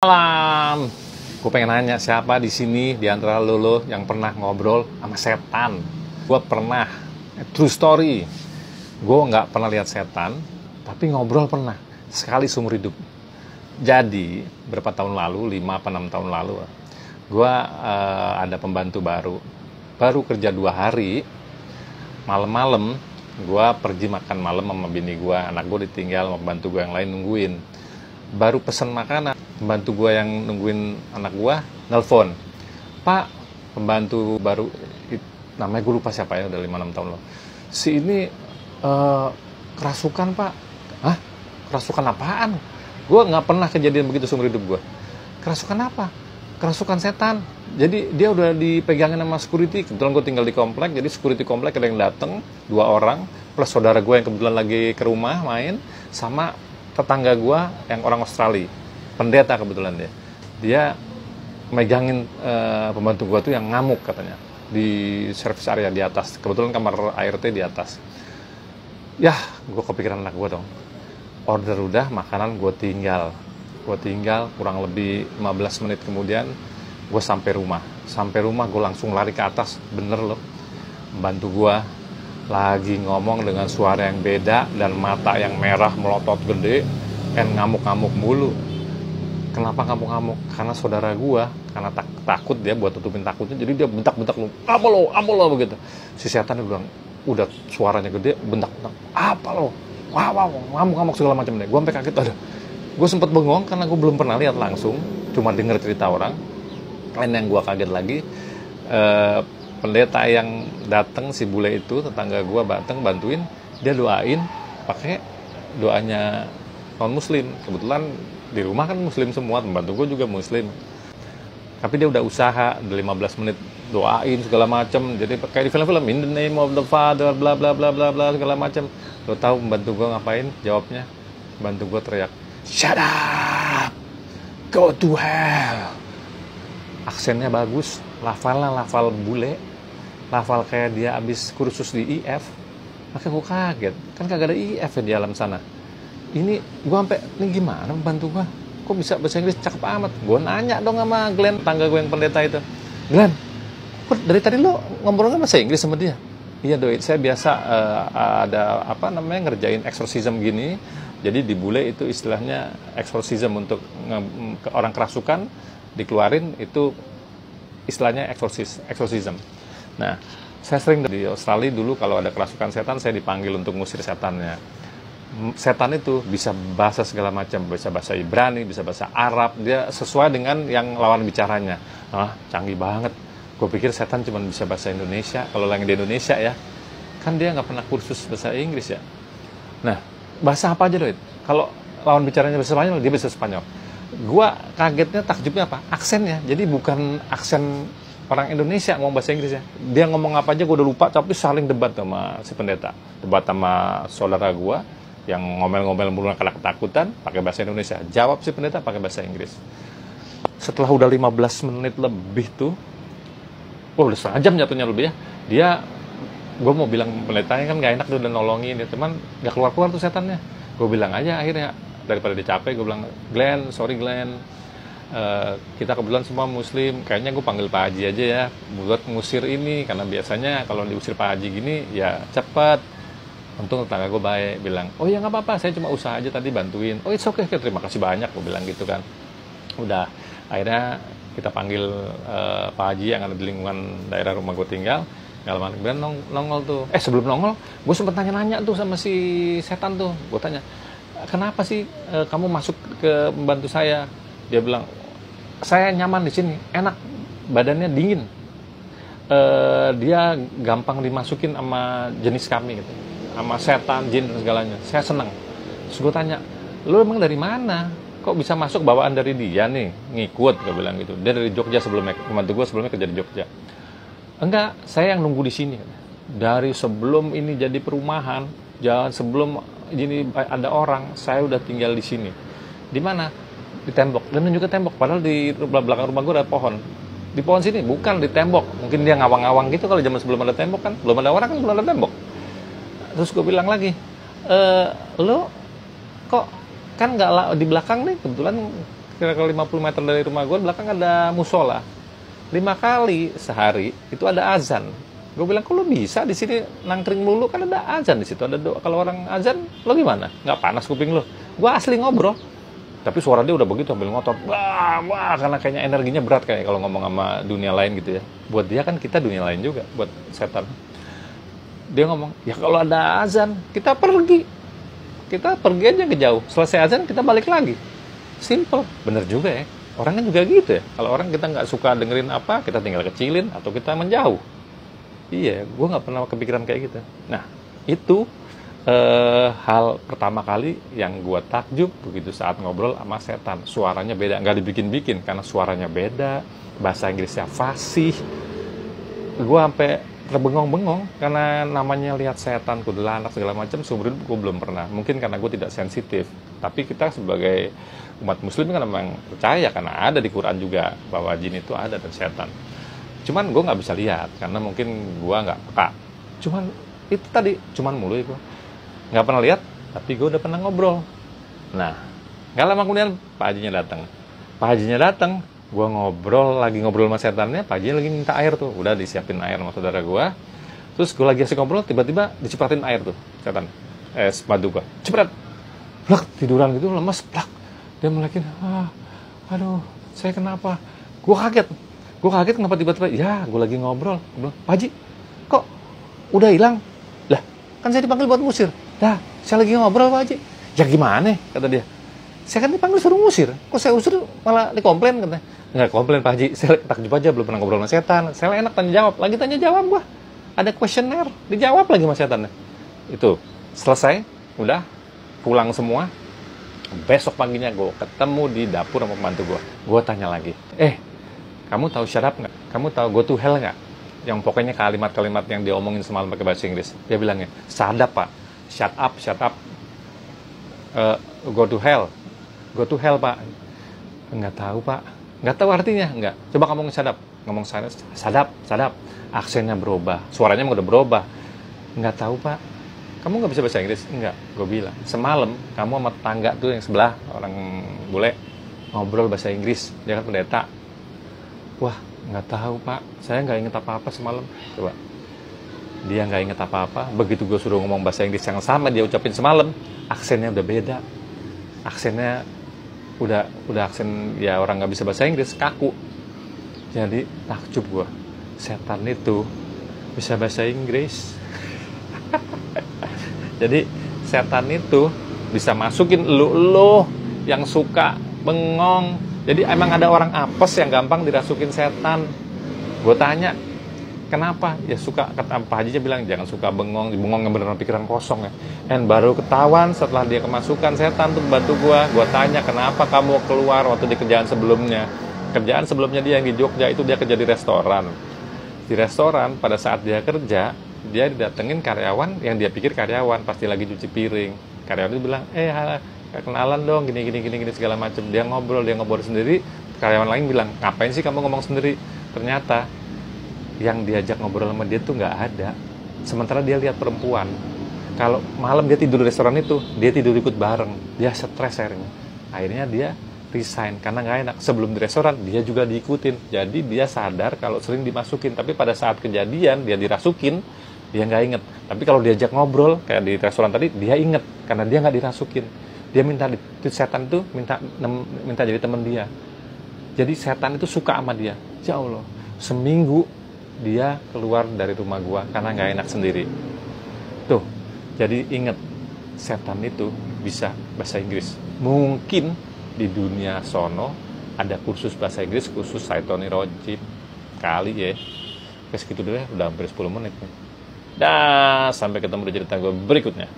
Malam. Gue pengen nanya siapa di sini di antara lo yang pernah ngobrol sama setan? Gue pernah. True story. Gue nggak pernah lihat setan, tapi ngobrol pernah sekali seumur hidup. Jadi berapa tahun lalu, 5 apa 6 tahun lalu, gue ada pembantu baru kerja 2 hari. Malam-malam gue pergi makan malam sama bini gue, anak gue ditinggal sama pembantu gue yang lain nungguin. Baru pesen makanan, pembantu gue yang nungguin anak gue nelpon, "Pak, pembantu baru namanya gue lupa siapa ya, udah 5-6 tahun loh, si ini kerasukan Pak." "Hah? Kerasukan apaan?" Gue nggak pernah kejadian begitu seumur hidup gue. "Kerasukan apa?" "Kerasukan setan." Jadi dia udah dipegangin sama security. Kebetulan gue tinggal di komplek, jadi security komplek ada yang dateng 2 orang plus saudara gue yang kebetulan lagi ke rumah main, sama tetangga gue yang orang Australia, pendeta kebetulan dia megangin pembantu gue tuh yang ngamuk katanya di service area di atas, kebetulan kamar ART di atas. Yah, gue kepikiran anak gue dong. Order udah, makanan gue tinggal kurang lebih 15 menit kemudian gue sampai rumah gue langsung lari ke atas. Bener loh, pembantu gue lagi ngomong dengan suara yang beda dan mata yang merah melotot gede dan ngamuk-ngamuk mulu. Kenapa ngamuk-ngamuk? Karena saudara gua, karena takut dia buat tutupin takutnya, jadi dia bentak-bentak lu, apa lo begitu. Si setan dia bilang, udah suaranya gede, bentak-bentak, "Apa lo? Wah, ngamuk-ngamuk segala macam deh." Gua sampai kaget, ada. Gua sempet bengong karena gua belum pernah lihat langsung, cuma denger cerita orang. Dan yang gua kaget lagi, pendeta yang datang, si bule itu, tetangga gue datang bantuin, dia doain pakai doanya non muslim. Kebetulan di rumah kan muslim semua, pembantu gue juga muslim, tapi dia udah usaha, udah 15 menit doain segala macam. Jadi kayak di film-film, "In the name of the Father bla bla bla bla bla" segala macam. Lo tahu pembantu gue ngapain? Jawabnya, pembantu gue teriak, "Shut up, go to hell." Aksennya bagus, lafalnya lafal bule, lafal kayak dia abis kursus di IF. Makanya gue kaget, kan kagak ada IF ya di alam sana. Ini gue sampai, ini gimana bantu gue, kok bisa bahasa Inggris cakep amat. Gue nanya dong sama Glenn, tangga gue yang pendeta itu, "Glenn, kok dari tadi lo ngobrolnya bahasa Inggris sama dia?" "Iya doi, saya biasa ada ngerjain exorcism gini." Jadi di bule itu istilahnya exorcism, untuk orang kerasukan dikeluarin, itu istilahnya exorcism. Nah, saya sering di Australia dulu kalau ada kerasukan setan, saya dipanggil untuk ngusir setannya. Setan itu bisa bahasa segala macam, bisa bahasa Ibrani, bisa bahasa Arab, dia sesuai dengan yang lawan bicaranya. Canggih banget. Gue pikir setan cuma bisa bahasa Indonesia, kalau lagi di Indonesia ya, kan dia nggak pernah kursus bahasa Inggris ya. Nah, bahasa apa aja Doit? Kalau lawan bicaranya bahasa Spanyol, dia bisa Spanyol. Gua kagetnya, takjubnya apa? Aksennya. Jadi bukan aksen orang Indonesia ngomong bahasa Inggris ya. Dia ngomong apa aja gue udah lupa, tapi saling debat sama si pendeta. Debat sama saudara gue yang ngomel-ngomel mulu karena ketakutan, pakai bahasa Indonesia. Jawab si pendeta pakai bahasa Inggris. Setelah udah 15 menit lebih tuh, udah setengah jam jatuhnya lebih ya. Dia, gue mau bilang pendetanya kan gak enak tuh udah nolongin ya, teman gak keluar-keluar tuh setannya. Gue bilang aja akhirnya, daripada dia capek, gue bilang, "Glenn, sorry Glenn, kita kebetulan semua muslim, kayaknya gue panggil Pak Haji aja ya buat ngusir ini, karena biasanya kalau diusir Pak Haji gini ya cepet." Untung tetangga gue baik, bilang, "Oh ya nggak apa-apa, saya cuma usaha aja tadi bantuin." "Oh it's okay, terima kasih banyak," gue bilang gitu kan. Udah, akhirnya kita panggil Pak Haji yang ada di lingkungan daerah rumah gue tinggal. Nggak lama kemudian nongol tuh. Sebelum nongol, gue sempet nanya-nanya tuh sama si setan tuh. Gue tanya, "Kenapa sih kamu masuk ke pembantu saya?" Dia bilang, "Saya nyaman di sini, enak, badannya dingin. Dia gampang dimasukin sama jenis kami gitu, sama setan, jin dan segalanya. Saya senang." Terus gue tanya, "Lu emang dari mana? Kok bisa masuk bawaan dari dia nih, ngikut?" Gue bilang gitu. Dia dari Jogja sebelumnya, pembantu gue sebelumnya kerja di Jogja. "Enggak, saya yang nunggu di sini. Dari sebelum ini jadi perumahan, jangan sebelum ini ada orang, saya udah tinggal di sini." "Di mana?" "Di tembok." Dan nunjuk ke tembok, padahal di belakang rumah gue ada pohon. "Di pohon sini?" "Bukan, di tembok." Mungkin dia ngawang-ngawang gitu, kalau zaman sebelum ada tembok kan, belum ada orang kan, belum ada tembok. Terus gue bilang lagi, "Lo kok kan nggak di belakang nih, kebetulan kira-kira 50 meter dari rumah gue, belakang ada musola. 5 kali sehari itu ada azan. Gue bilang, kok lo bisa di sini nangkring mulu, kan ada azan di situ, ada doa. Kalau orang azan, lo gimana? Nggak panas kuping lo? Gue asli ngobrol. Tapi suara dia udah begitu sambil ngotot. Wah, karena kayaknya energinya berat kayak kalau ngomong sama dunia lain gitu ya. Buat dia kan kita dunia lain juga, buat setan. Dia ngomong, ya kalau ada azan, kita pergi. Kita pergi aja ke jauh. Selesai azan, kita balik lagi. Simple. Bener juga ya. Orang kan juga gitu ya. Kalau orang kita nggak suka dengerin apa, kita tinggal kecilin atau kita menjauh. Iya, gue nggak pernah kepikiran kayak gitu. Nah, itu hal pertama kali yang gue takjub begitu saat ngobrol sama setan. Suaranya beda, nggak dibikin-bikin karena suaranya beda, bahasa Inggrisnya fasih. Gue sampai terbengong-bengong karena namanya lihat setan, kuntilanak segala macam. Seumur hidup gue belum pernah. Mungkin karena gue tidak sensitif. Tapi kita sebagai umat Muslim kan memang percaya karena ada di Quran juga bahwa jin itu ada dan setan. Cuman gue nggak bisa lihat karena mungkin gue nggak peka. Cuman itu tadi, cuman mulu itu. Nggak pernah lihat, tapi gue udah pernah ngobrol. Nah, nggak lama kemudian Pak Hajinya datang. Pak Hajinya datang, gue lagi ngobrol sama setannya. Pak Hajinya lagi minta air tuh, udah disiapin air sama saudara gue. Terus gue lagi asik ngobrol, tiba-tiba dicipratin air tuh, setan. Madu gue, cepet, plak, tiduran gitu, lemes, plak. Dia melekin, aduh, saya kenapa? Gue kaget kenapa tiba-tiba, ya gue lagi ngobrol. Gue bilang, Pak Haji, kok udah hilang? Lah, kan saya dipanggil buat ngusir. Dah, saya lagi ngobrol Pak Haji. Ya gimana, kata dia. Saya kan dipanggil suruh ngusir. Kok saya usir malah dikomplain, katanya. Nggak komplain Pak Haji, saya takjub aja, belum pernah ngobrol sama setan. Saya enak tanya jawab. Lagi tanya jawab gua. Ada kuesioner, dijawab lagi sama setannya. Itu, selesai, udah, pulang semua. Besok paginya gue ketemu di dapur sama pembantu gue. Gue tanya lagi, kamu tahu shut up nggak? Kamu tahu go to hell nggak? Yang pokoknya kalimat-kalimat yang dia omongin semalam pakai bahasa Inggris. Dia bilangnya, sadap Pak, shut up, go to hell Pak. Nggak tahu Pak, nggak tahu artinya, nggak. Coba kamu ngomong sadap, aksennya berubah, suaranya udah berubah. Nggak tahu Pak, kamu nggak bisa bahasa Inggris? Nggak, gue bilang. Semalam kamu sama tetangga tuh yang sebelah, orang bule, ngobrol bahasa Inggris, dia kan pendeta. Wah, nggak tahu Pak, saya nggak inget apa-apa semalam. Coba, dia nggak inget apa-apa. Begitu gue suruh ngomong bahasa Inggris yang sama dia ucapin semalam, aksennya udah beda. Aksennya udah aksen ya orang nggak bisa bahasa Inggris, kaku. Jadi takjub gue, setan itu bisa bahasa Inggris. Jadi setan itu bisa masukin lu yang suka bengong. Jadi emang ada orang apes yang gampang dirasukin setan. Gue tanya, kenapa? Ya suka, kata Pak Haji bilang jangan suka bengong yang beneran pikiran kosong ya. Dan baru ketahuan setelah dia kemasukan setan tuh bantu gue. Gue tanya, kenapa kamu keluar waktu di kerjaan sebelumnya? Kerjaan sebelumnya dia yang di Jogja itu dia kerja di restoran. Di restoran pada saat dia kerja, dia didatengin karyawan yang dia pikir karyawan pasti lagi cuci piring. Karyawan itu bilang, kenalan dong, gini segala macam. Dia ngobrol sendiri. Karyawan lain bilang, ngapain sih kamu ngomong sendiri? Ternyata yang diajak ngobrol sama dia tuh nggak ada. Sementara dia lihat perempuan. Kalau malam dia tidur di restoran itu, dia tidur ikut bareng. Dia stres akhirnya. Akhirnya dia resign karena nggak enak. Sebelum di restoran dia juga diikutin. Jadi dia sadar kalau sering dimasukin. Tapi pada saat kejadian dia dirasukin, dia nggak inget. Tapi kalau diajak ngobrol kayak di restoran tadi, dia inget karena dia nggak dirasukin. Dia minta setan itu minta jadi teman dia. Jadi setan itu suka sama dia. Ya Allah, seminggu dia keluar dari rumah gua karena nggak enak sendiri. Tuh, jadi inget setan itu bisa bahasa Inggris. Mungkin di dunia sono ada kursus bahasa Inggris, kursus Saitoni Rojim kali ya. Segitu dulu ya, udah hampir 10 menit nih. Dah, sampai ketemu di cerita gue berikutnya.